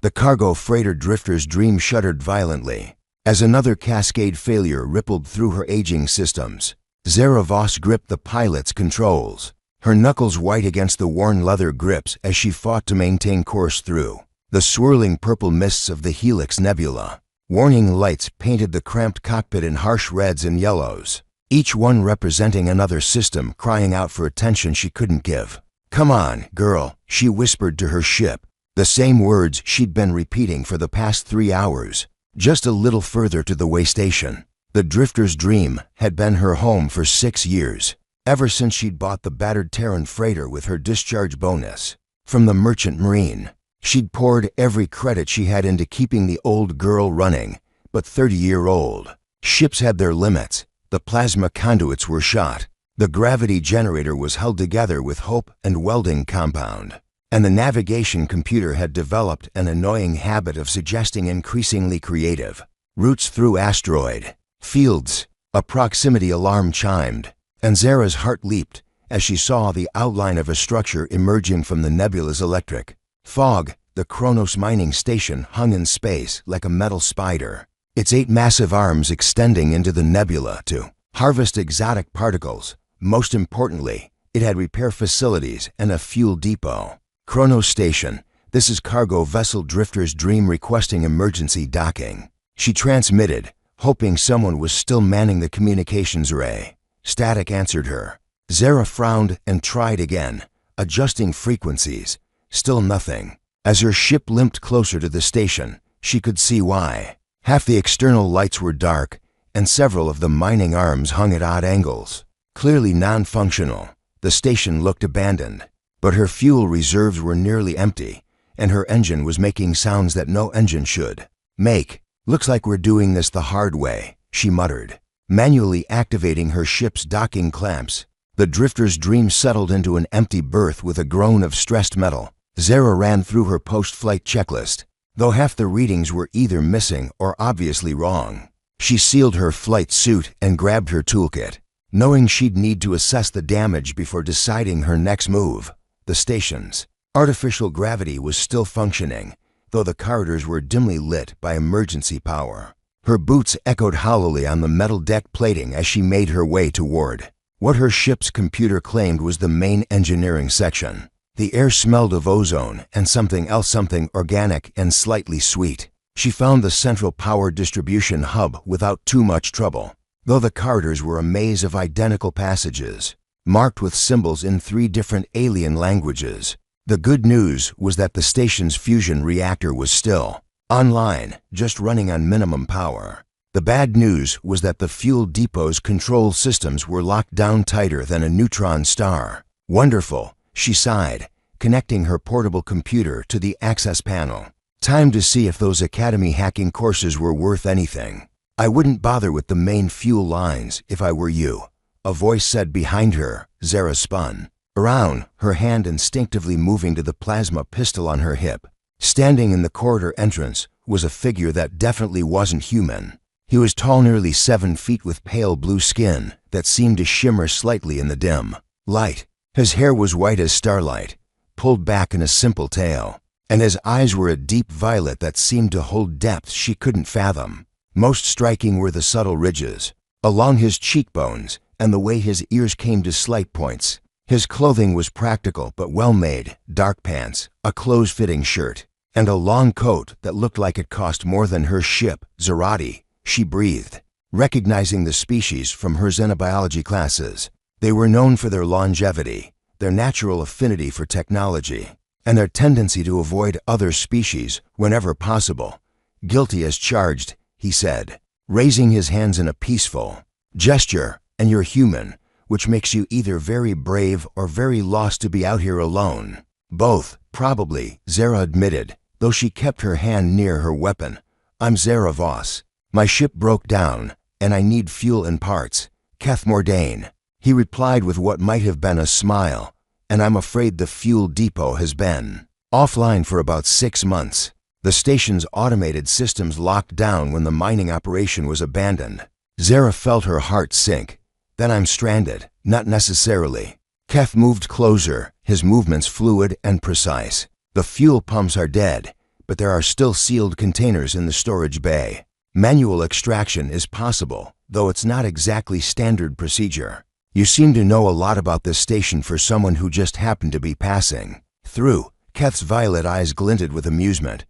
The cargo freighter Drifter's Dream shuddered violently as another cascade failure rippled through her aging systems. Zara Voss gripped the pilot's controls, her knuckles white against the worn leather grips as she fought to maintain course through the swirling purple mists of the Helix Nebula. Warning lights painted the cramped cockpit in harsh reds and yellows, each one representing another system crying out for attention she couldn't give. "Come on, girl," she whispered to her ship, the same words she'd been repeating for the past 3 hours. Just a little further to the way station. The Drifter's Dream had been her home for 6 years, ever since she'd bought the battered Terran freighter with her discharge bonus from the Merchant Marine. She'd poured every credit she had into keeping the old girl running, but 30-year-old ships had their limits. The plasma conduits were shot, the gravity generator was held together with hope and welding compound, and the navigation computer had developed an annoying habit of suggesting increasingly creative routes through asteroid fields. A proximity alarm chimed, and Zara's heart leaped as she saw the outline of a structure emerging from the nebula's electric fog. The Kronos mining station hung in space like a metal spider, its 8 massive arms extending into the nebula to harvest exotic particles. Most importantly, it had repair facilities and a fuel depot. "Kronos Station, this is cargo vessel Drifter's Dream requesting emergency docking," she transmitted, hoping someone was still manning the communications array. Static answered her. Zara frowned and tried again, adjusting frequencies. Still nothing. As her ship limped closer to the station, she could see why. Half the external lights were dark, and several of the mining arms hung at odd angles. Clearly non-functional, the station looked abandoned, but her fuel reserves were nearly empty, and her engine was making sounds that no engine should make. "Looks like we're doing this the hard way," she muttered, manually activating her ship's docking clamps. The Drifter's Dream settled into an empty berth with a groan of stressed metal. Zara ran through her post-flight checklist, though half the readings were either missing or obviously wrong. She sealed her flight suit and grabbed her toolkit, knowing she'd need to assess the damage before deciding her next move. The station's artificial gravity was still functioning, though the corridors were dimly lit by emergency power. Her boots echoed hollowly on the metal deck plating as she made her way toward what her ship's computer claimed was the main engineering section. The air smelled of ozone and something else, something organic and slightly sweet. She found the central power distribution hub without too much trouble, though the corridors were a maze of identical passages, marked with symbols in 3 different alien languages. The good news was that the station's fusion reactor was still online, just running on minimum power. The bad news was that the fuel depot's control systems were locked down tighter than a neutron star. "Wonderful," she sighed, connecting her portable computer to the access panel. Time to see if those academy hacking courses were worth anything. "I wouldn't bother with the main fuel lines if I were you," a voice said behind her. Zara spun around, her hand instinctively moving to the plasma pistol on her hip. Standing in the corridor entrance was a figure that definitely wasn't human. He was tall, nearly 7 feet, with pale blue skin that seemed to shimmer slightly in the dim light. His hair was white as starlight, pulled back in a simple tail, and his eyes were a deep violet that seemed to hold depths she couldn't fathom. Most striking were the subtle ridges along his cheekbones and the way his ears came to slight points. His clothing was practical but well-made: dark pants, a close-fitting shirt, and a long coat that looked like it cost more than her ship. "Zarati," she breathed, recognizing the species from her xenobiology classes. They were known for their longevity, their natural affinity for technology, and their tendency to avoid other species whenever possible. "Guilty as charged," he said, raising his hands in a peaceful gesture. "And you're human, which makes you either very brave or very lost to be out here alone." "Both, probably," Zara admitted, though she kept her hand near her weapon. "I'm Zara Voss. My ship broke down, and I need fuel and parts." "Keth Mordain," he replied with what might have been a smile, "and I'm afraid the fuel depot has been offline for about 6 months. The station's automated systems locked down when the mining operation was abandoned." Zara felt her heart sink. "Then I'm stranded." "Not necessarily." Keth moved closer, his movements fluid and precise. "The fuel pumps are dead, but there are still sealed containers in the storage bay. Manual extraction is possible, though it's not exactly standard procedure. You seem to know a lot about this station for someone who just happened to be passing through. Keth's violet eyes glinted with amusement.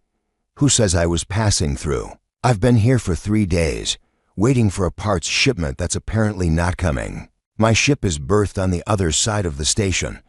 Who says I was passing through? I've been here for 3 days, waiting for a parts shipment that's apparently not coming. My ship is berthed on the other side of the station.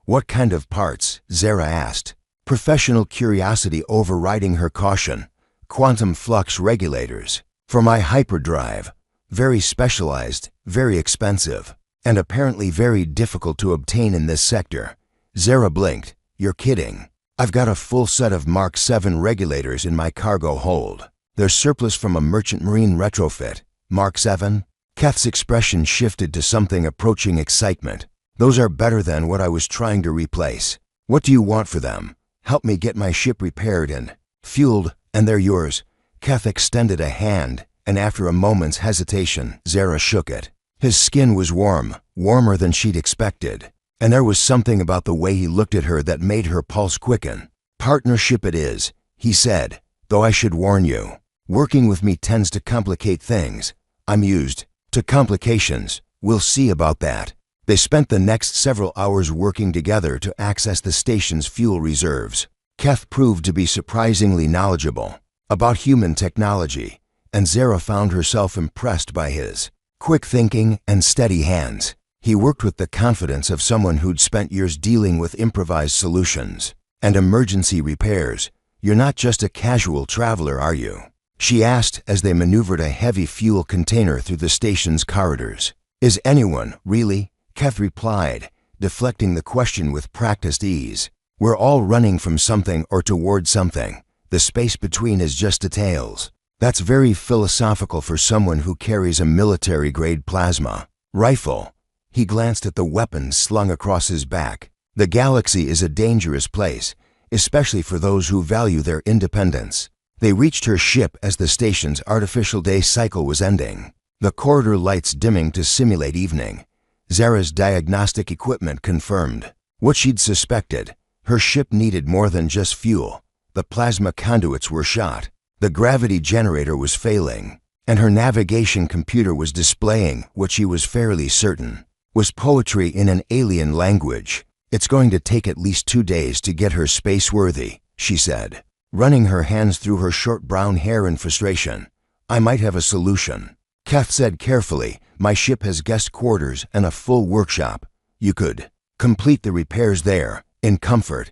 What kind of parts? Zara asked, professional curiosity overriding her caution. Quantum flux regulators. For my hyperdrive. Very specialized, very expensive, and apparently very difficult to obtain in this sector. Zara blinked. You're kidding. I've got a full set of Mark 7 regulators in my cargo hold. They're surplus from a merchant marine retrofit. Mark 7? Keth's expression shifted to something approaching excitement. Those are better than what I was trying to replace. What do you want for them? Help me get my ship repaired and fueled, and they're yours. Keth extended a hand, and after a moment's hesitation, Zara shook it. His skin was warm, warmer than she'd expected, and there was something about the way he looked at her that made her pulse quicken. Partnership it is, he said, though I should warn you. Working with me tends to complicate things. I'm used to complications. We'll see about that. They spent the next several hours working together to access the station's fuel reserves. Keth proved to be surprisingly knowledgeable about human technology, and Zara found herself impressed by his quick thinking and steady hands. He worked with the confidence of someone who'd spent years dealing with improvised solutions and emergency repairs. You're not just a casual traveler, are you? She asked as they maneuvered a heavy fuel container through the station's corridors. Is anyone, really? Keth replied, deflecting the question with practiced ease. We're all running from something or toward something. The space between is just details. That's very philosophical for someone who carries a military-grade plasma rifle. He glanced at the weapons slung across his back. The galaxy is a dangerous place, especially for those who value their independence. They reached her ship as the station's artificial day cycle was ending, the corridor lights dimming to simulate evening. Zara's diagnostic equipment confirmed what she'd suspected. Her ship needed more than just fuel. The plasma conduits were shot. The gravity generator was failing, and her navigation computer was displaying what she was fairly certain was poetry in an alien language. It's going to take at least 2 days to get her space-worthy, she said, running her hands through her short brown hair in frustration. I might have a solution. Keth said carefully, my ship has guest quarters and a full workshop. You could complete the repairs there, in comfort.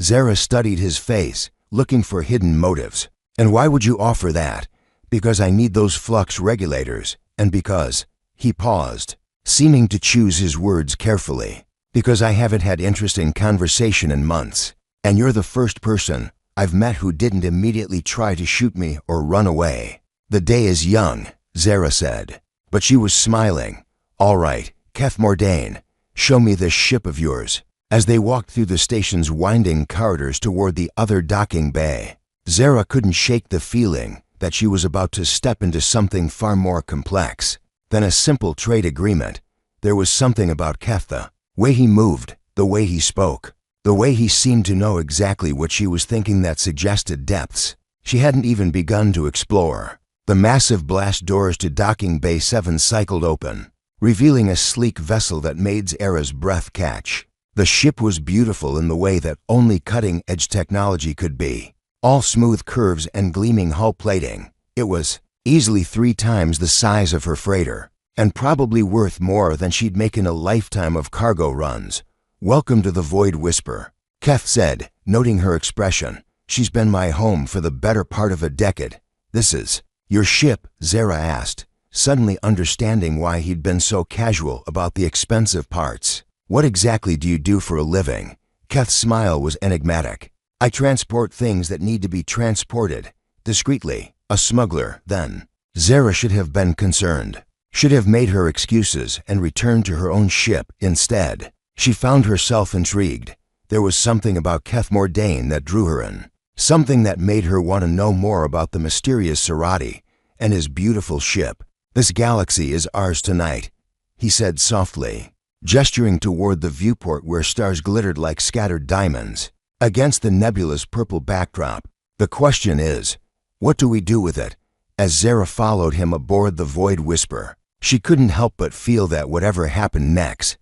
Zara studied his face, looking for hidden motives. And why would you offer that? Because I need those flux regulators, and because, he paused, seeming to choose his words carefully, because I haven't had interesting conversation in months, and you're the first person I've met who didn't immediately try to shoot me or run away. The day is young, Zara said, but she was smiling. All right, Keth Mordain, show me this ship of yours. As they walked through the station's winding corridors toward the other docking bay, Zara couldn't shake the feeling that she was about to step into something far more complex than a simple trade agreement. There was something about Keth, the way he moved, the way he spoke, the way he seemed to know exactly what she was thinking that suggested depths she hadn't even begun to explore. The massive blast doors to Docking Bay 7 cycled open, revealing a sleek vessel that made Zara's breath catch. The ship was beautiful in the way that only cutting-edge technology could be. All smooth curves and gleaming hull plating. It was easily 3 times the size of her freighter, and probably worth more than she'd make in a lifetime of cargo runs. Welcome to the Void Whisper, Keth said, noting her expression. She's been my home for the better part of a decade. This is your ship? Zara asked, suddenly understanding why he'd been so casual about the expensive parts. What exactly do you do for a living? Keth's smile was enigmatic. I transport things that need to be transported. Discreetly, a smuggler, then. Zara should have been concerned, should have made her excuses and returned to her own ship instead. She found herself intrigued. There was something about Keth Mordain that drew her in, something that made her want to know more about the mysterious Serati and his beautiful ship. This galaxy is ours tonight, he said softly, gesturing toward the viewport where stars glittered like scattered diamonds against the nebulous purple backdrop. The question is, what do we do with it? As Zara followed him aboard the Void Whisper, she couldn't help but feel that whatever happened next,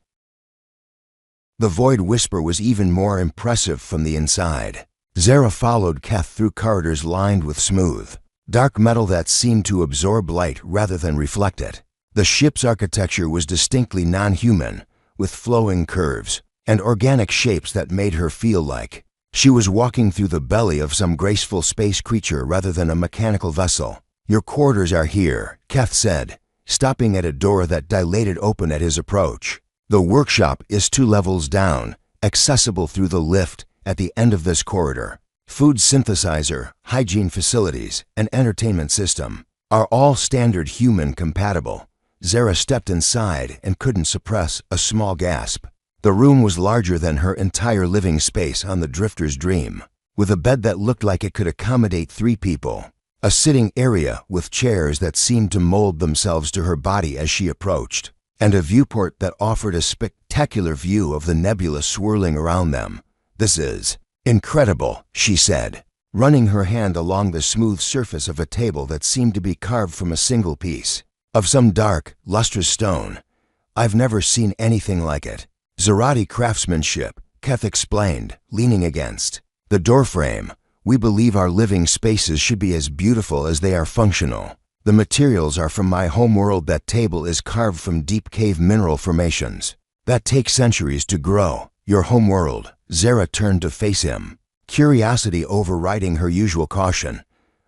the Void Whisper was even more impressive from the inside. Zara followed Keth through corridors lined with smooth, dark metal that seemed to absorb light rather than reflect it. The ship's architecture was distinctly non-human, with flowing curves and organic shapes that made her feel like she was walking through the belly of some graceful space creature rather than a mechanical vessel. "Your quarters are here," Keth said, stopping at a door that dilated open at his approach. "The workshop is 2 levels down, accessible through the lift at the end of this corridor. Food synthesizer, hygiene facilities, and entertainment system are all standard human compatible." Zara stepped inside and couldn't suppress a small gasp. The room was larger than her entire living space on the Drifter's Dream, with a bed that looked like it could accommodate 3 people, a sitting area with chairs that seemed to mold themselves to her body as she approached, and a viewport that offered a spectacular view of the nebula swirling around them. "This is incredible," she said, running her hand along the smooth surface of a table that seemed to be carved from a single piece of some dark, lustrous stone. "I've never seen anything like it." "Zarati craftsmanship," Keth explained, leaning against the doorframe. "We believe our living spaces should be as beautiful as they are functional. The materials are from my homeworld. That table is carved from deep cave mineral formations that take centuries to grow." "Your homeworld?" Zara turned to face him, curiosity overriding her usual caution.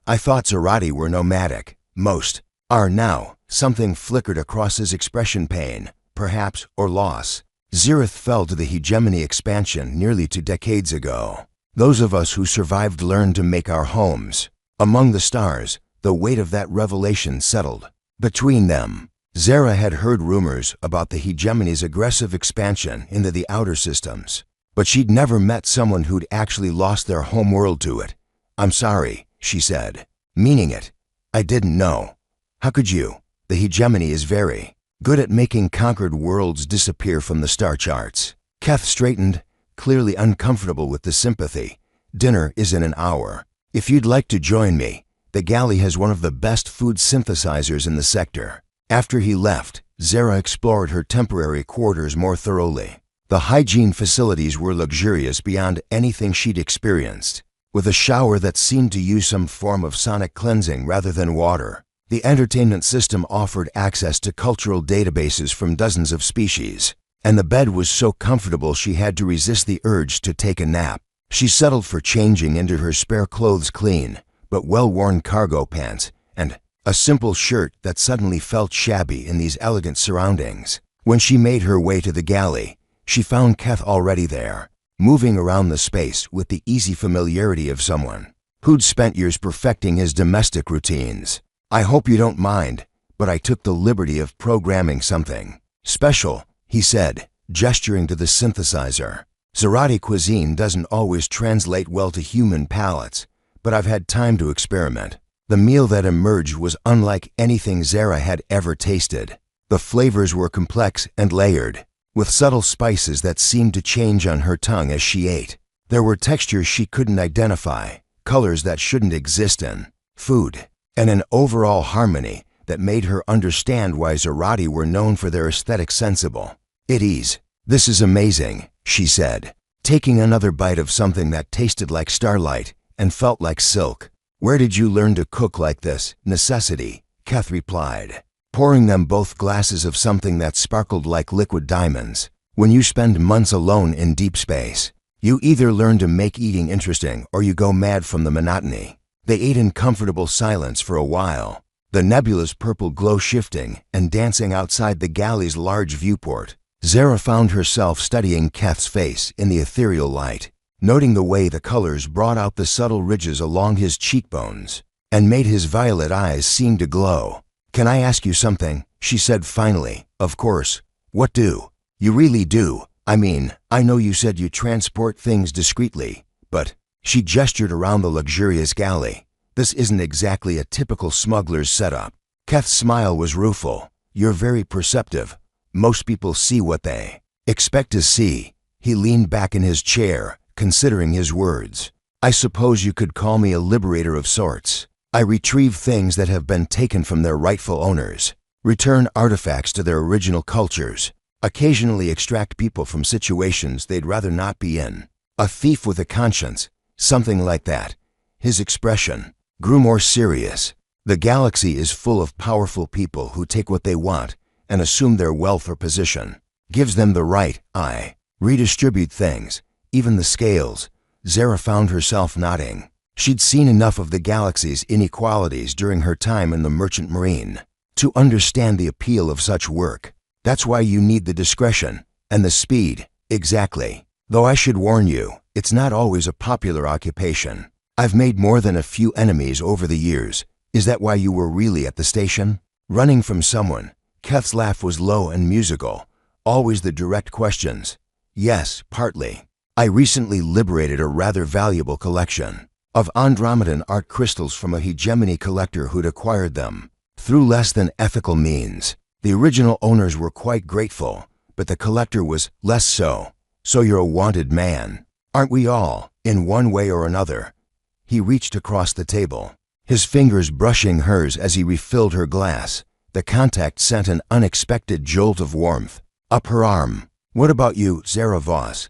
"I thought Zarati were nomadic." "Most are now." Something flickered across his expression. Pain, perhaps, or loss. "Zirith fell to the hegemony expansion nearly 2 decades ago. Those of us who survived learned to make our homes among the stars." The weight of that revelation settled between them. Zara had heard rumors about the hegemony's aggressive expansion into the outer systems, but she'd never met someone who'd actually lost their homeworld to it. "I'm sorry," she said, meaning it. "I didn't know." "How could you? The hegemony is very good at making conquered worlds disappear from the star charts." Keth straightened, clearly uncomfortable with the sympathy. "Dinner is in an hour. If you'd like to join me, the galley has one of the best food synthesizers in the sector." After he left, Zara explored her temporary quarters more thoroughly. The hygiene facilities were luxurious beyond anything she'd experienced, with a shower that seemed to use some form of sonic cleansing rather than water. The entertainment system offered access to cultural databases from dozens of species, and the bed was so comfortable she had to resist the urge to take a nap. She settled for changing into her spare clothes, clean but well-worn cargo pants, and a simple shirt that suddenly felt shabby in these elegant surroundings. When she made her way to the galley, she found Keth already there, moving around the space with the easy familiarity of someone who'd spent years perfecting his domestic routines. "I hope you don't mind, but I took the liberty of programming something special," he said, gesturing to the synthesizer. "Zarati cuisine doesn't always translate well to human palates, but I've had time to experiment." The meal that emerged was unlike anything Zara had ever tasted. The flavors were complex and layered, with subtle spices that seemed to change on her tongue as she ate. There were textures she couldn't identify, colors that shouldn't exist in food, and an overall harmony that made her understand why Zarati were known for their aesthetic sensible. "This is amazing," she said, taking another bite of something that tasted like starlight and felt like silk. "Where did you learn to cook like this?" "Necessity," Keth replied, pouring them both glasses of something that sparkled like liquid diamonds. "When you spend months alone in deep space, you either learn to make eating interesting or you go mad from the monotony." They ate in comfortable silence for a while, the nebula's purple glow shifting and dancing outside the galley's large viewport. Zara found herself studying Keth's face in the ethereal light, noting the way the colors brought out the subtle ridges along his cheekbones and made his violet eyes seem to glow. "Can I ask you something?" she said finally. "Of course." "What do you really do? I mean, I know you said you transport things discreetly, but..." She gestured around the luxurious galley. "This isn't exactly a typical smuggler's setup." Keth's smile was rueful. "You're very perceptive. Most people see what they expect to see." He leaned back in his chair, considering his words. I suppose you could call me a liberator of sorts. I retrieve things that have been taken from their rightful owners, return artifacts to their original cultures, occasionally extract people from situations they'd rather not be in. A thief with a conscience, something like that. His expression grew more serious. The galaxy is full of powerful people who take what they want and assume their wealth or position. Gives them the right, redistribute things, even the scales. Zara found herself nodding. She'd seen enough of the galaxy's inequalities during her time in the Merchant Marine to understand the appeal of such work. That's why you need the discretion and the speed. Exactly. Though I should warn you, it's not always a popular occupation. I've made more than a few enemies over the years. Is that why you were really at the station? Running from someone. Keth's laugh was low and musical. Always the direct questions. Yes, partly. I recently liberated a rather valuable collection of Andromedan art crystals from a hegemony collector who'd acquired them through less than ethical means. The original owners were quite grateful, but the collector was less so. So you're a wanted man. Aren't we all, in one way or another? He reached across the table, his fingers brushing hers as he refilled her glass. The contact sent an unexpected jolt of warmth up her arm. What about you, Zara Voss?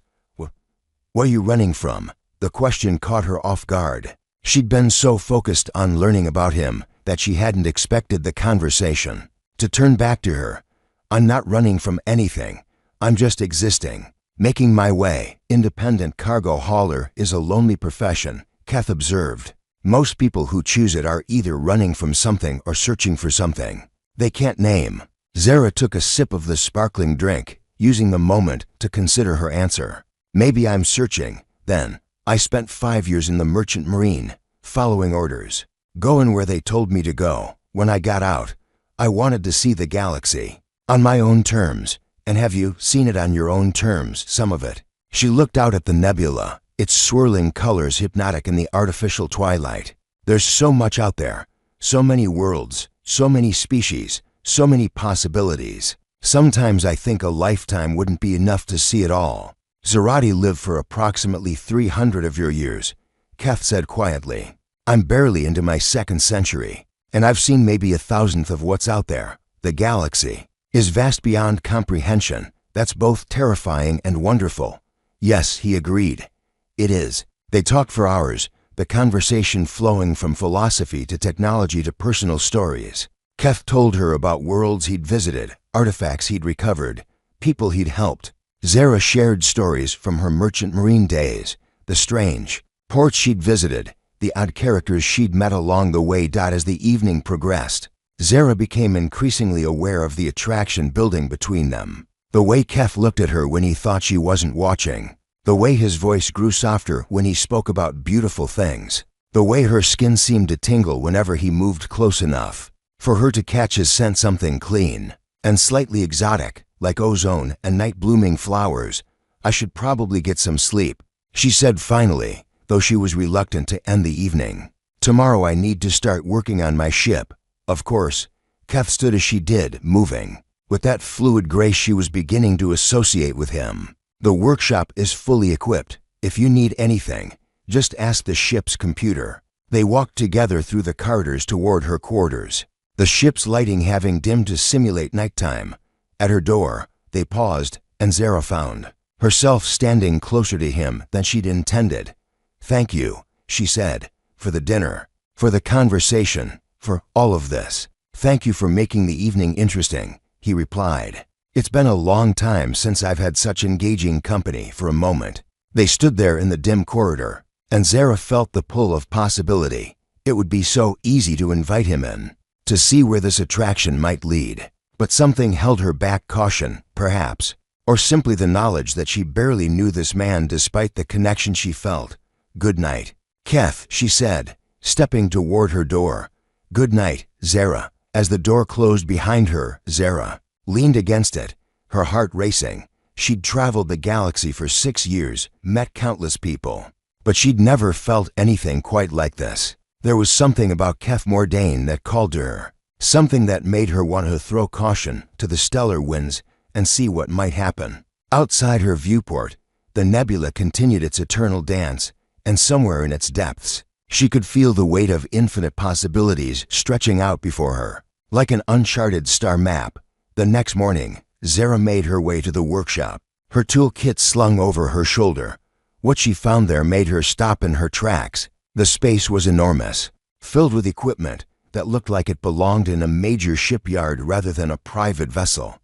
Where are you running from? The question caught her off guard. She'd been so focused on learning about him that she hadn't expected the conversation to turn back to her. I'm not running from anything. I'm just existing, making my way. Independent cargo hauler is a lonely profession, Keth observed. Most people who choose it are either running from something or searching for something they can't name. Zara took a sip of the sparkling drink, using the moment to consider her answer. Maybe I'm searching, then. I spent 5 years in the Merchant Marine, following orders, going where they told me to go. When I got out, I wanted to see the galaxy on my own terms. And have you seen it on your own terms, some of it? She looked out at the nebula, its swirling colors hypnotic in the artificial twilight. There's so much out there, so many worlds, so many species, so many possibilities. Sometimes I think a lifetime wouldn't be enough to see it all. Zarati lived for approximately 300 of your years, Keth said quietly. I'm barely into my 2nd century, and I've seen maybe 1,000th of what's out there. The galaxy is vast beyond comprehension. That's both terrifying and wonderful. Yes, he agreed. It is. They talked for hours, the conversation flowing from philosophy to technology to personal stories. Keth told her about worlds he'd visited, artifacts he'd recovered, people he'd helped. Zara shared stories from her Merchant Marine days, the strange ports she'd visited, the odd characters she'd met along the way. As the evening progressed, Zara became increasingly aware of the attraction building between them. The way Keth looked at her when he thought she wasn't watching, the way his voice grew softer when he spoke about beautiful things, the way her skin seemed to tingle whenever he moved close enough for her to catch his scent, something clean and slightly exotic, like ozone and night-blooming flowers. I should probably get some sleep, she said finally, though she was reluctant to end the evening. Tomorrow I need to start working on my ship. Of course. Keth stood as she did, moving with that fluid grace she was beginning to associate with him. The workshop is fully equipped. If you need anything, just ask the ship's computer. They walked together through the corridors toward her quarters, the ship's lighting having dimmed to simulate nighttime. At her door, they paused, and Zara found herself standing closer to him than she'd intended. Thank you, she said, for the dinner, for the conversation, for all of this. Thank you for making the evening interesting, he replied. It's been a long time since I've had such engaging company. For a moment, they stood there in the dim corridor, and Zara felt the pull of possibility. It would be so easy to invite him in, to see where this attraction might lead. But something held her back, caution, perhaps, or simply the knowledge that she barely knew this man despite the connection she felt. Good night, Keth, she said, stepping toward her door. Good night, Zara. As the door closed behind her, Zara leaned against it, her heart racing. She'd traveled the galaxy for 6 years, met countless people, but she'd never felt anything quite like this. There was something about Keth Mordain that called to her, something that made her want to throw caution to the stellar winds and see what might happen. Outside her viewport, the nebula continued its eternal dance, and somewhere in its depths, she could feel the weight of infinite possibilities stretching out before her. Like an uncharted star map, the next morning, Zara made her way to the workshop, her toolkit slung over her shoulder. What she found there made her stop in her tracks. The space was enormous, filled with equipment that looked like it belonged in a major shipyard rather than a private vessel.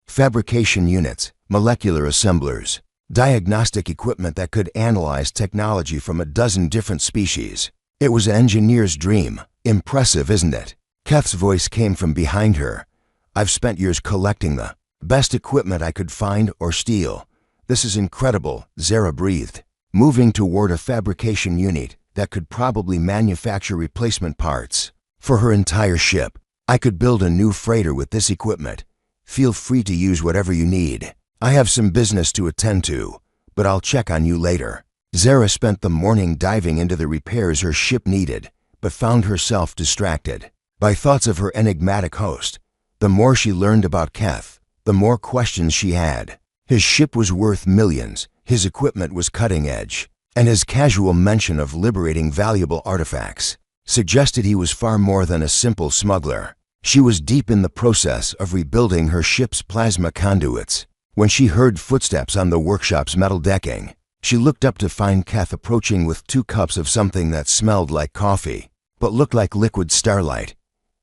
Fabrication units, molecular assemblers, diagnostic equipment that could analyze technology from a dozen different species. It was an engineer's dream. Impressive, isn't it? Keth's voice came from behind her. I've spent years collecting the best equipment I could find or steal. This is incredible, Zara breathed, moving toward a fabrication unit that could probably manufacture replacement parts for her entire ship. I could build a new freighter with this equipment. Feel free to use whatever you need. I have some business to attend to, but I'll check on you later. Zara spent the morning diving into the repairs her ship needed, but found herself distracted by thoughts of her enigmatic host. The more she learned about Keth, the more questions she had. His ship was worth millions, his equipment was cutting edge, and his casual mention of liberating valuable artifacts suggested he was far more than a simple smuggler. She was deep in the process of rebuilding her ship's plasma conduits when she heard footsteps on the workshop's metal decking. She looked up to find Keth approaching with 2 cups of something that smelled like coffee, but looked like liquid starlight.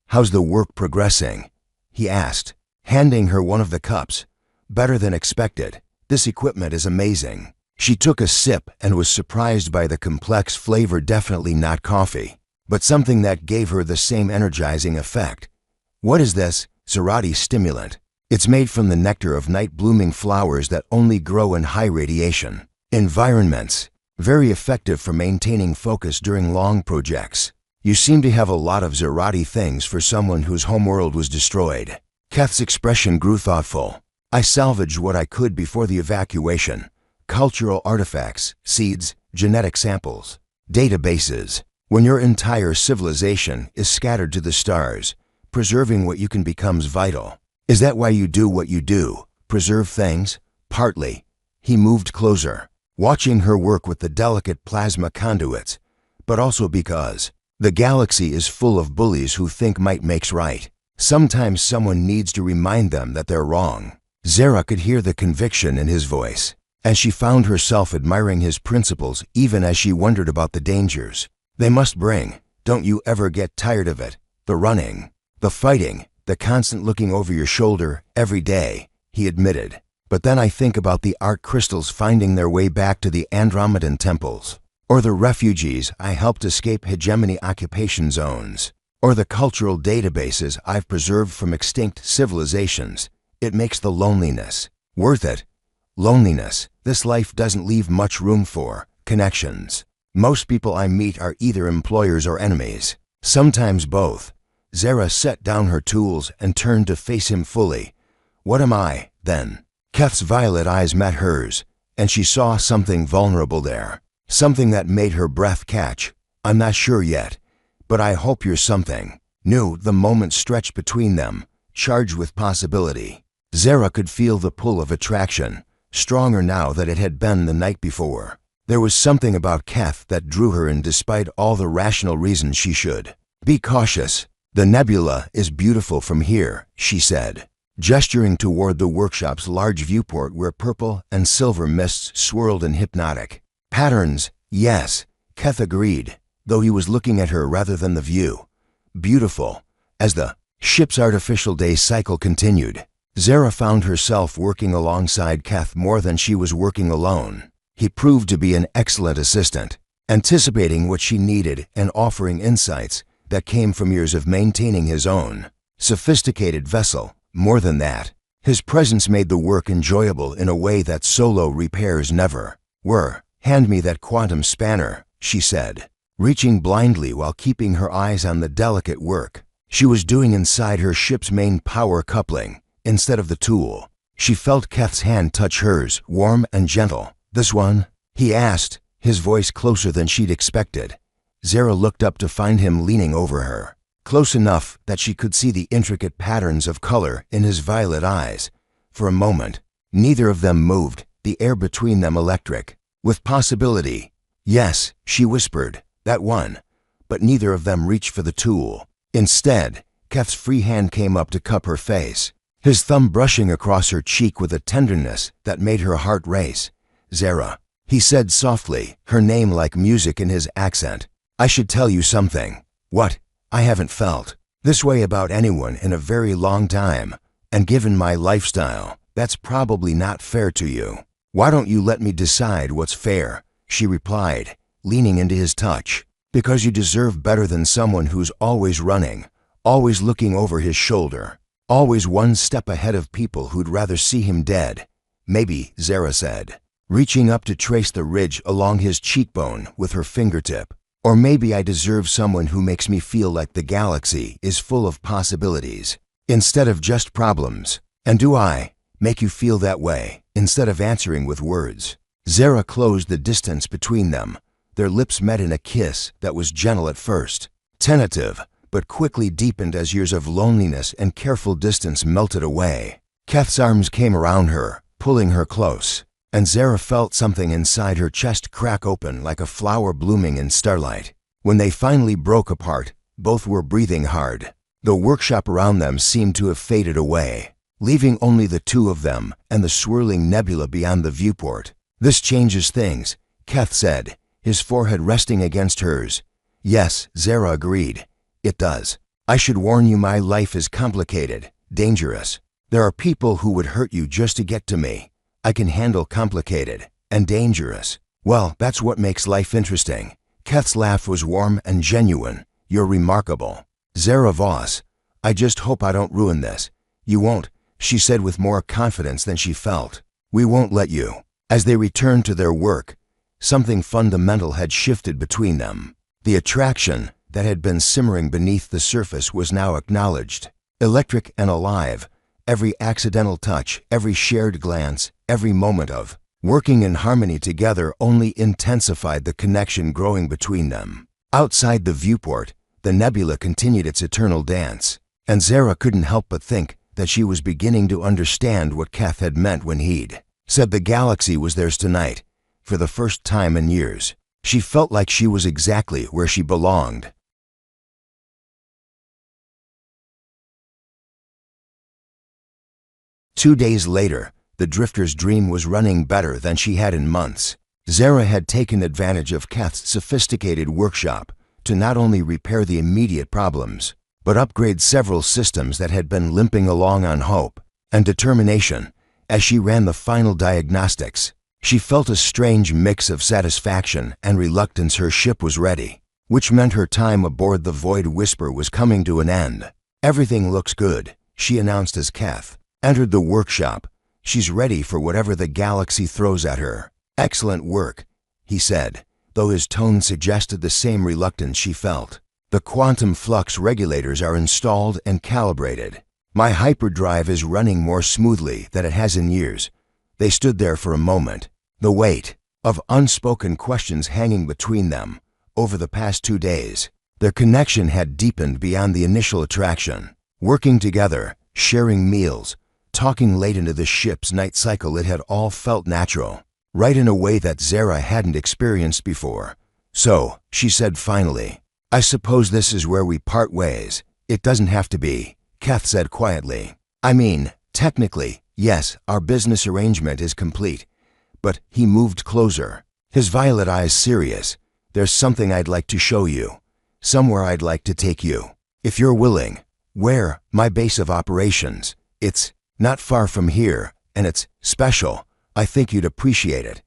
How's the work progressing? He asked, handing her one of the cups. Better than expected. This equipment is amazing. She took a sip and was surprised by the complex flavor. Definitely not coffee, but something that gave her the same energizing effect. What is this? Zarati stimulant. It's made from the nectar of night-blooming flowers that only grow in high radiation environments. Very effective for maintaining focus during long projects. You seem to have a lot of Zarati things for someone whose homeworld was destroyed. Keth's expression grew thoughtful. I salvaged what I could before the evacuation. Cultural artifacts, seeds, genetic samples, databases. When your entire civilization is scattered to the stars, preserving what you can becomes vital. Is that why you do what you do? Preserve things? Partly. He moved closer, watching her work with the delicate plasma conduits, but also because the galaxy is full of bullies who think might makes right. Sometimes someone needs to remind them that they're wrong. Zara could hear the conviction in his voice, and she found herself admiring his principles even as she wondered about the dangers they must bring. Don't you ever get tired of it? The running, the fighting, the constant looking over your shoulder every day, he admitted. But then I think about the art crystals finding their way back to the Andromedan temples, or the refugees I helped escape hegemony occupation zones, or the cultural databases I've preserved from extinct civilizations. It makes the loneliness worth it. Loneliness. This life doesn't leave much room for connections. Most people I meet are either employers or enemies, sometimes both. Zara set down her tools and turned to face him fully. What am I, then? Keth's violet eyes met hers, and she saw something vulnerable there, something that made her breath catch. I'm not sure yet, but I hope you're something new. The moment stretched between them, charged with possibility. Zara could feel the pull of attraction, stronger now than it had been the night before. There was something about Keth that drew her in despite all the rational reasons she should be cautious. The nebula is beautiful from here, she said, gesturing toward the workshop's large viewport where purple and silver mists swirled in hypnotic patterns. Yes, Keth agreed, though he was looking at her rather than the view. Beautiful. As the ship's artificial day cycle continued, Zara found herself working alongside Keth more than she was working alone. He proved to be an excellent assistant, anticipating what she needed and offering insights that came from years of maintaining his own sophisticated vessel. More than that, his presence made the work enjoyable in a way that solo repairs never were. Hand me that quantum spanner, she said, reaching blindly while keeping her eyes on the delicate work she was doing inside her ship's main power coupling. Instead of the tool, she felt Keth's hand touch hers, warm and gentle. This one? He asked, his voice closer than she'd expected. Zara looked up to find him leaning over her, close enough that she could see the intricate patterns of color in his violet eyes. For a moment, neither of them moved, the air between them electric. With possibility. Yes, she whispered, that one. But neither of them reached for the tool. Instead, Keth's free hand came up to cup her face, his thumb brushing across her cheek with a tenderness that made her heart race. Zara, he said softly, her name like music in his accent. I should tell you something. What? I haven't felt this way about anyone in a very long time, and given my lifestyle, that's probably not fair to you. Why don't you let me decide what's fair? She replied, leaning into his touch. Because you deserve better than someone who's always running, always looking over his shoulder, always one step ahead of people who'd rather see him dead. Maybe, Zara said, reaching up to trace the ridge along his cheekbone with her fingertip. Or maybe I deserve someone who makes me feel like the galaxy is full of possibilities, instead of just problems. And do I make you feel that way, instead of answering with words? Zara closed the distance between them. Their lips met in a kiss that was gentle at first, tentative, but quickly deepened as years of loneliness and careful distance melted away. Keth's arms came around her, pulling her close, and Zara felt something inside her chest crack open like a flower blooming in starlight. When they finally broke apart, both were breathing hard. The workshop around them seemed to have faded away, leaving only the two of them and the swirling nebula beyond the viewport. This changes things, Keth said, his forehead resting against hers. Yes, Zara agreed. It does. I should warn you, my life is complicated, dangerous. There are people who would hurt you just to get to me. I can handle complicated and dangerous. Well, that's what makes life interesting. Keth's laugh was warm and genuine. You're remarkable. Zara Voss, I just hope I don't ruin this. You won't, she said with more confidence than she felt. We won't let you. As they returned to their work, something fundamental had shifted between them. The attraction that had been simmering beneath the surface was now acknowledged, electric and alive. Every accidental touch, every shared glance, every moment of working in harmony together only intensified the connection growing between them. Outside the viewport, the nebula continued its eternal dance, and Zara couldn't help but think that she was beginning to understand what Keth had meant when he'd said the galaxy was theirs tonight. For the first time in years, she felt like she was exactly where she belonged. Two days later, the drifter's dream was running better than she had in months. Zara had taken advantage of Keth's sophisticated workshop to not only repair the immediate problems, but upgrade several systems that had been limping along on hope and determination. As she ran the final diagnostics, she felt a strange mix of satisfaction and reluctance. Her ship was ready, which meant her time aboard the Void Whisper was coming to an end. Everything looks good, she announced as Keth entered the workshop. She's ready for whatever the galaxy throws at her. Excellent work, he said, though his tone suggested the same reluctance she felt. The quantum flux regulators are installed and calibrated. My hyperdrive is running more smoothly than it has in years. They stood there for a moment, the weight of unspoken questions hanging between them. Over the past 2 days, their connection had deepened beyond the initial attraction. Working together, sharing meals, talking late into the ship's night cycle, it had all felt natural, right in a way that Zara hadn't experienced before. So, she said finally, I suppose this is where we part ways. It doesn't have to be, Keth said quietly. I mean, technically, yes, our business arrangement is complete. But he moved closer, his violet eyes serious. There's something I'd like to show you. Somewhere I'd like to take you. If you're willing. Where? My base of operations. It's not far from here, and it's special. I think you'd appreciate it.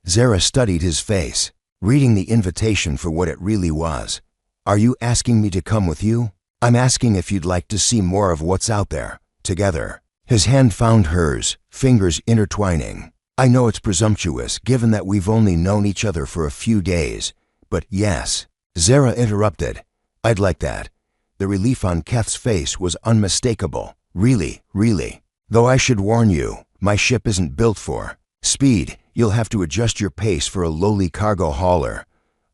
Zara studied his face, reading the invitation for what it really was. Are you asking me to come with you? I'm asking if you'd like to see more of what's out there, together. His hand found hers, fingers intertwining. I know it's presumptuous, given that we've only known each other for a few days, but yes. Zara interrupted. I'd like that. The relief on Keth's face was unmistakable. Really, really. Though I should warn you, my ship isn't built for speed. You'll have to adjust your pace for a lowly cargo hauler.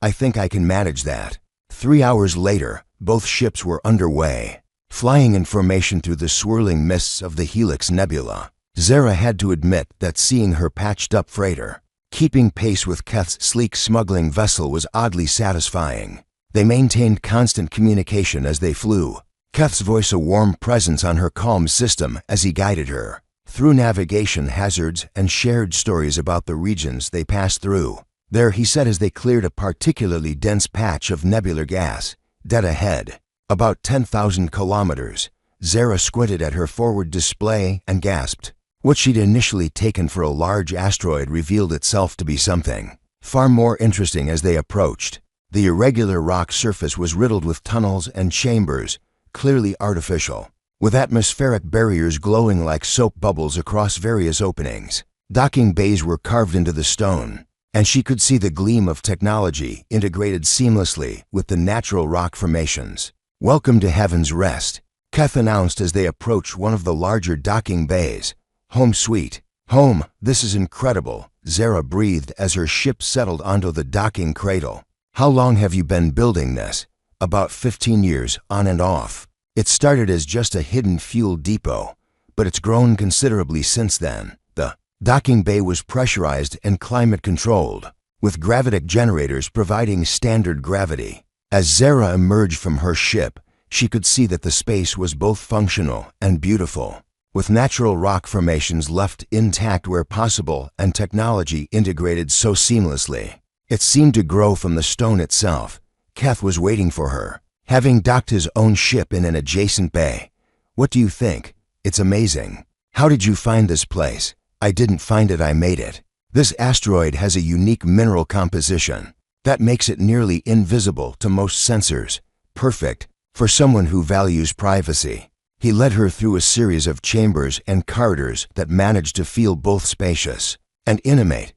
I think I can manage that. 3 hours later, both ships were underway, flying in formation through the swirling mists of the Helix Nebula. Zara had to admit that seeing her patched-up freighter Keeping pace with Keth's sleek smuggling vessel was oddly satisfying. They maintained constant communication as they flew, Keth's voice a warm presence on her calm system as he guided her through navigation hazards and shared stories about the regions they passed through. There, he said as they cleared a particularly dense patch of nebular gas, dead ahead. About 10,000 kilometers. Zara squinted at her forward display and gasped. What she'd initially taken for a large asteroid revealed itself to be something far more interesting as they approached. The irregular rock surface was riddled with tunnels and chambers, clearly artificial, with atmospheric barriers glowing like soap bubbles across various openings. Docking bays were carved into the stone, and she could see the gleam of technology integrated seamlessly with the natural rock formations. "Welcome to Heaven's Rest," Keth announced as they approached one of the larger docking bays. "Home sweet. Home, this is incredible," Zara breathed as her ship settled onto the docking cradle. "How long have you been building this?" "About 15 years, on and off. It started as just a hidden fuel depot, but it's grown considerably since then." The docking bay was pressurized and climate-controlled, with gravitic generators providing standard gravity. As Zara emerged from her ship, she could see that the space was both functional and beautiful, with natural rock formations left intact where possible and technology integrated so seamlessly. It seemed to grow from the stone itself. Keth was waiting for her, having docked his own ship in an adjacent bay. "What do you think? It's amazing. How did you find this place?" "I didn't find it, I made it. This asteroid has a unique mineral composition that makes it nearly invisible to most sensors. Perfect for someone who values privacy." He led her through a series of chambers and corridors that managed to feel both spacious and intimate.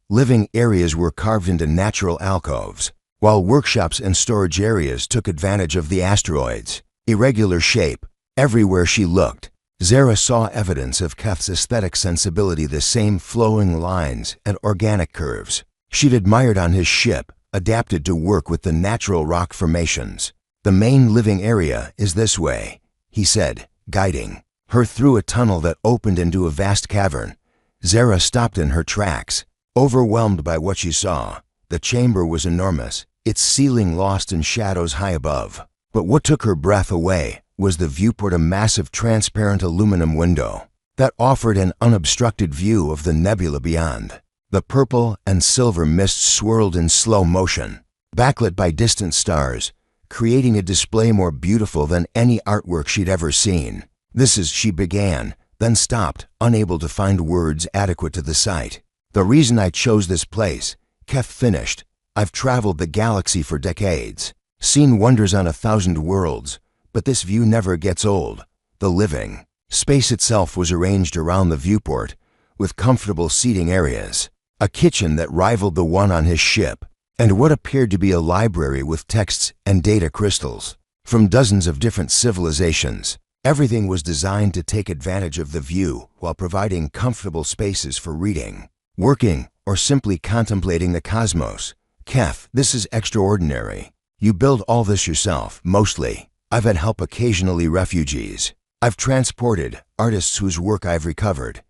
Living areas were carved into natural alcoves, while workshops and storage areas took advantage of the asteroid's irregular shape. Everywhere she looked, Zara saw evidence of Keth's aesthetic sensibility, the same flowing lines and organic curves she'd admired on his ship, adapted to work with the natural rock formations. "The main living area is this way," he said, guiding her through a tunnel that opened into a vast cavern. Zara stopped in her tracks, overwhelmed by what she saw. The chamber was enormous, its ceiling lost in shadows high above. But what took her breath away was the viewport, a massive transparent aluminum window that offered an unobstructed view of the nebula beyond. The purple and silver mist swirled in slow motion, backlit by distant stars, creating a display more beautiful than any artwork she'd ever seen. "This is," she began, then stopped, unable to find words adequate to the sight. "The reason I chose this place," Keth finished. "I've traveled the galaxy for decades, seen wonders on 1,000 worlds, but this view never gets old." The living space itself was arranged around the viewport, with comfortable seating areas, a kitchen that rivaled the one on his ship, and what appeared to be a library with texts and data crystals from dozens of different civilizations. Everything was designed to take advantage of the view while providing comfortable spaces for reading, working, or simply contemplating the cosmos. "Keth, this is extraordinary. You build all this yourself, mostly." "I've had help occasionally, refugees. I've transported artists whose work I've recovered,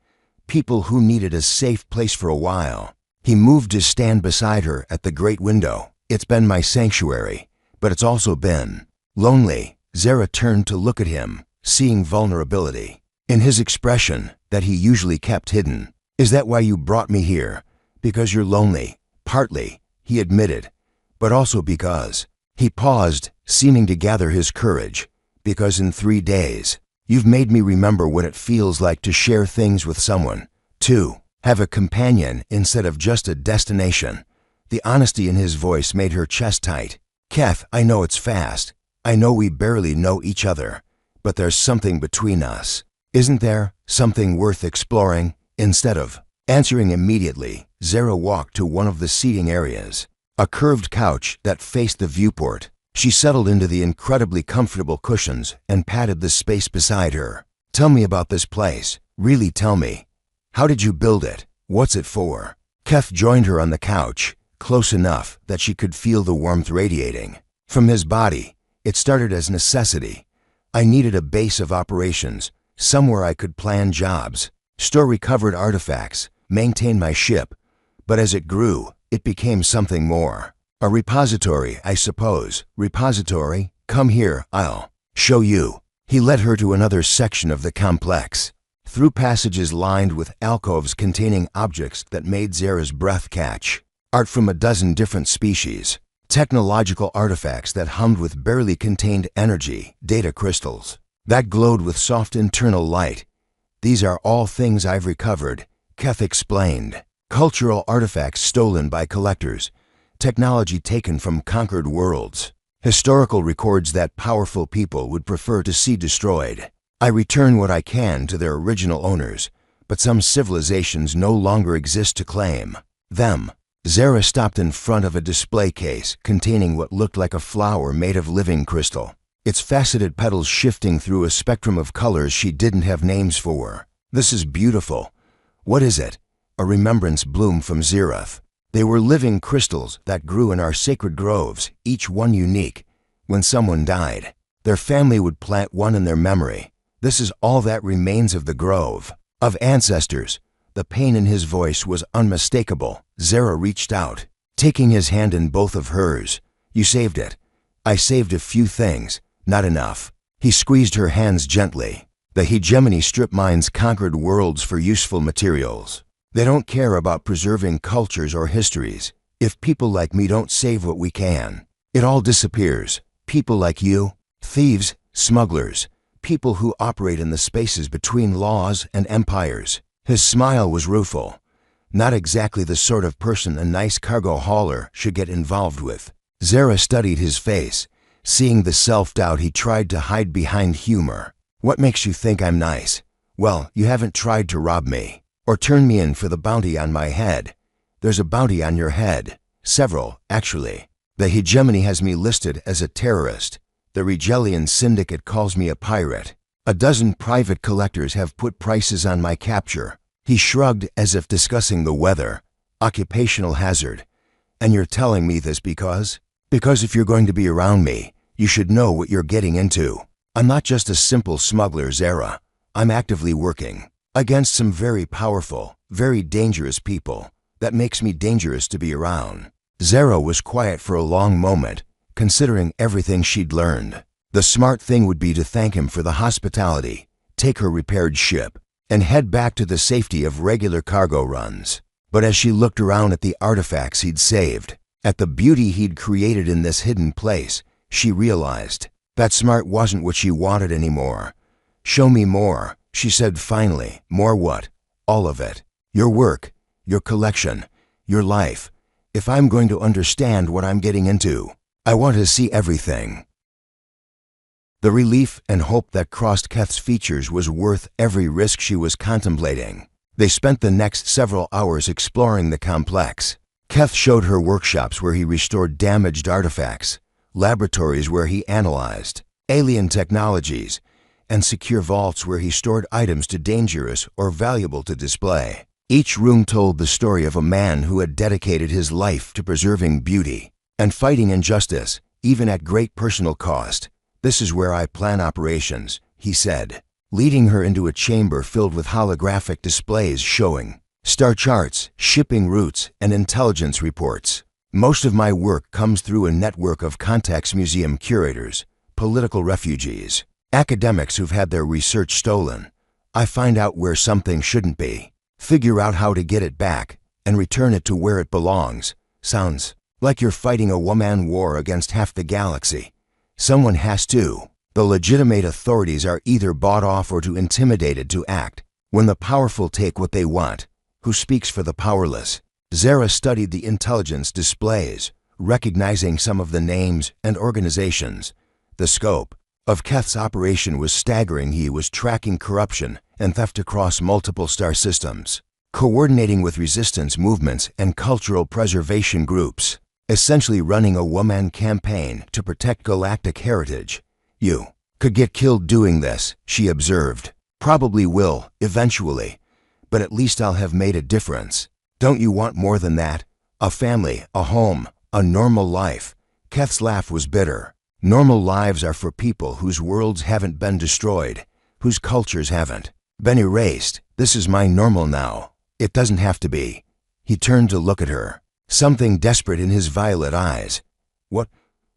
people who needed a safe place for a while." He moved to stand beside her at the great window. "It's been my sanctuary, but it's also been lonely." Zara turned to look at him, seeing vulnerability in his expression that he usually kept hidden. "Is that why you brought me here? Because you're lonely?" "Partly," he admitted, "but also because." He paused, seeming to gather his courage. "Because in 3 days, you've made me remember what it feels like to share things with someone, to have a companion instead of just a destination." The honesty in his voice made her chest tight. "Keth, I know it's fast. I know we barely know each other, but there's something between us. Isn't there? Something worth exploring?" Instead of answering immediately, Zara walked to one of the seating areas, a curved couch that faced the viewport. She settled into the incredibly comfortable cushions and patted the space beside her. "Tell me about this place. Really tell me. How did you build it? What's it for?" Keth joined her on the couch, close enough that she could feel the warmth radiating from his body. "It started as necessity. I needed a base of operations, somewhere I could plan jobs, store recovered artifacts, maintain my ship. But as it grew, it became something more. A repository, I suppose. Repository? Come here, I'll show you. He led her to another section of the complex, through passages lined with alcoves containing objects that made Zara's breath catch. Art from a dozen different species. Technological artifacts that hummed with barely contained energy, data crystals, that glowed with soft internal light. These are all things I've recovered, Keth explained. Cultural artifacts stolen by collectors, technology taken from conquered worlds, historical records that powerful people would prefer to see destroyed. I return what I can to their original owners, but some civilizations no longer exist to claim them. Zara stopped in front of a display case containing what looked like a flower made of living crystal, its faceted petals shifting through a spectrum of colors she didn't have names for. This is beautiful. What is it? A remembrance bloom from Zerath. They were living crystals that grew in our sacred groves, each one unique. When someone died, their family would plant one in their memory. This is all that remains of the grove, of ancestors. The pain in his voice was unmistakable. Zara reached out, taking his hand in both of hers. You saved it. I saved a few things, not enough. He squeezed her hands gently. The hegemony strip mines conquered worlds for useful materials. They don't care about preserving cultures or histories. If people like me don't save what we can, it all disappears. People like you, thieves, smugglers, people who operate in the spaces between laws and empires. His smile was rueful. Not exactly the sort of person a nice cargo hauler should get involved with. Zara studied his face, seeing the self-doubt he tried to hide behind humor. What makes you think I'm nice? Well, you haven't tried to rob me, or turn me in for the bounty on my head. There's a bounty on your head. Several, actually. The hegemony has me listed as a terrorist. The Regellian Syndicate calls me a pirate. A dozen private collectors have put prices on my capture. He shrugged as if discussing the weather. Occupational hazard. And you're telling me this because? Because if you're going to be around me, you should know what you're getting into. I'm not just a simple smuggler, Zara. I'm actively working against some very powerful, very dangerous people. That makes me dangerous to be around. Zara was quiet for a long moment, considering everything she'd learned. The smart thing would be to thank him for the hospitality, take her repaired ship, and head back to the safety of regular cargo runs. But as she looked around at the artifacts he'd saved, at the beauty he'd created in this hidden place, she realized that smart wasn't what she wanted anymore. Show me more, she said finally. More what? All of it. Your work, your collection, your life. If I'm going to understand what I'm getting into, I want to see everything. The relief and hope that crossed Keth's features was worth every risk she was contemplating. They spent the next several hours exploring the complex. Keth showed her workshops where he restored damaged artifacts, laboratories where he analyzed alien technologies, and secure vaults where he stored items too dangerous or valuable to display. Each room told the story of a man who had dedicated his life to preserving beauty and fighting injustice, even at great personal cost. This is where I plan operations, he said, leading her into a chamber filled with holographic displays showing star charts, shipping routes, and intelligence reports. Most of my work comes through a network of contacts: museum curators, political refugees, academics who've had their research stolen. I find out where something shouldn't be, figure out how to get it back, and return it to where it belongs. Sounds like you're fighting a one-man war against half the galaxy. Someone has to. The legitimate authorities are either bought off or too intimidated to act. When the powerful take what they want, who speaks for the powerless? Zara studied the intelligence displays, recognizing some of the names and organizations. The scope of Keth's operation was staggering. He was tracking corruption and theft across multiple star systems, coordinating with resistance movements and cultural preservation groups, essentially running a one-man campaign to protect galactic heritage. You could get killed doing this, she observed. Probably will, eventually, but at least I'll have made a difference. Don't you want more than that? A family, a home, a normal life. Keth's laugh was bitter. Normal lives are for people whose worlds haven't been destroyed, whose cultures haven't been erased. This is my normal now. It doesn't have to be. He turned to look at her, something desperate in his violet eyes. What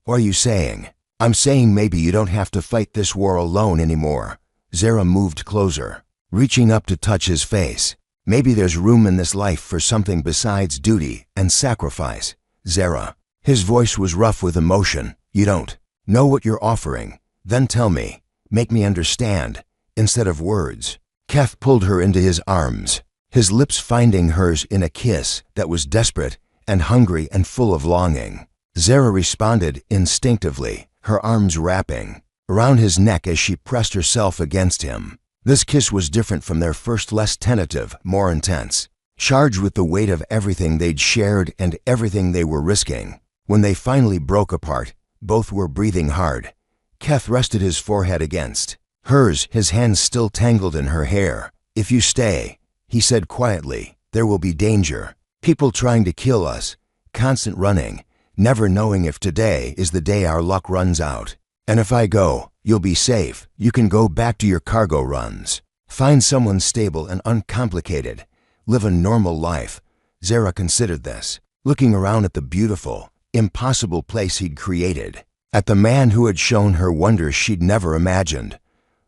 are you saying? I'm saying maybe you don't have to fight this war alone anymore. Zara moved closer, reaching up to touch his face. Maybe there's room in this life for something besides duty and sacrifice. Zara. His voice was rough with emotion. You don't know what you're offering. Then tell me. Make me understand, instead of words. Keth pulled her into his arms, his lips finding hers in a kiss that was desperate and hungry and full of longing. Zara responded instinctively, her arms wrapping around his neck as she pressed herself against him. This kiss was different from their first, less tentative, more intense, charged with the weight of everything they'd shared and everything they were risking. When they finally broke apart, both were breathing hard. Keth rested his forehead against hers, his hands still tangled in her hair. If you stay, he said quietly, there will be danger. People trying to kill us, constant running, never knowing if today is the day our luck runs out. And if I go, you'll be safe. You can go back to your cargo runs. Find someone stable and uncomplicated. Live a normal life. Zara considered this, looking around at the beautiful, impossible place he'd created, at the man who had shown her wonders she'd never imagined.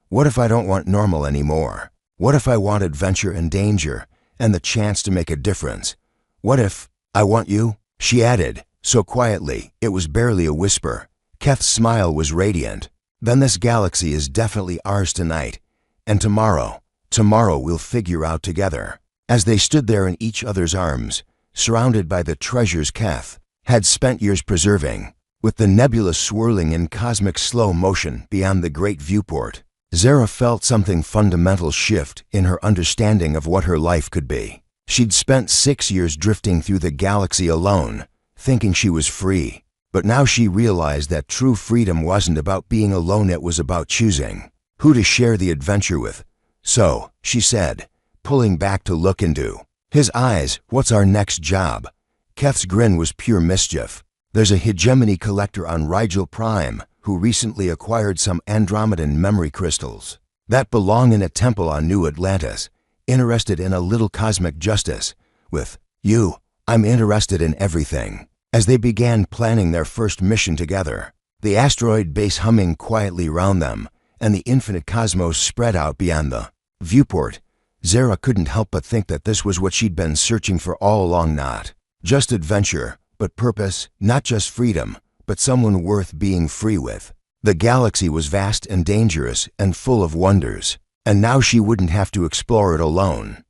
What if I don't want normal anymore? What if I want adventure and danger and the chance to make a difference? What if I want you? She added, so quietly it was barely a whisper. Keth's smile was radiant. Then this galaxy is definitely ours tonight. And tomorrow we'll figure out together. As they stood there in each other's arms, surrounded by the treasures Keth had spent years preserving, with the nebula swirling in cosmic slow motion beyond the great viewport, Zara felt something fundamental shift in her understanding of what her life could be. She'd spent 6 years drifting through the galaxy alone, thinking she was free. But now she realized that true freedom wasn't about being alone, it was about choosing who to share the adventure with. So, she said, pulling back to look into his eyes, what's our next job? Keth's grin was pure mischief. There's a hegemony collector on Rigel Prime who recently acquired some Andromedan memory crystals that belong in a temple on New Atlantis, interested in a little cosmic justice. With you, I'm interested in everything. As they began planning their first mission together, the asteroid base humming quietly round them, and the infinite cosmos spread out beyond the viewport, Zara couldn't help but think that this was what she'd been searching for all along. Not just adventure, but purpose, not just freedom, but someone worth being free with. The galaxy was vast and dangerous and full of wonders, and now she wouldn't have to explore it alone.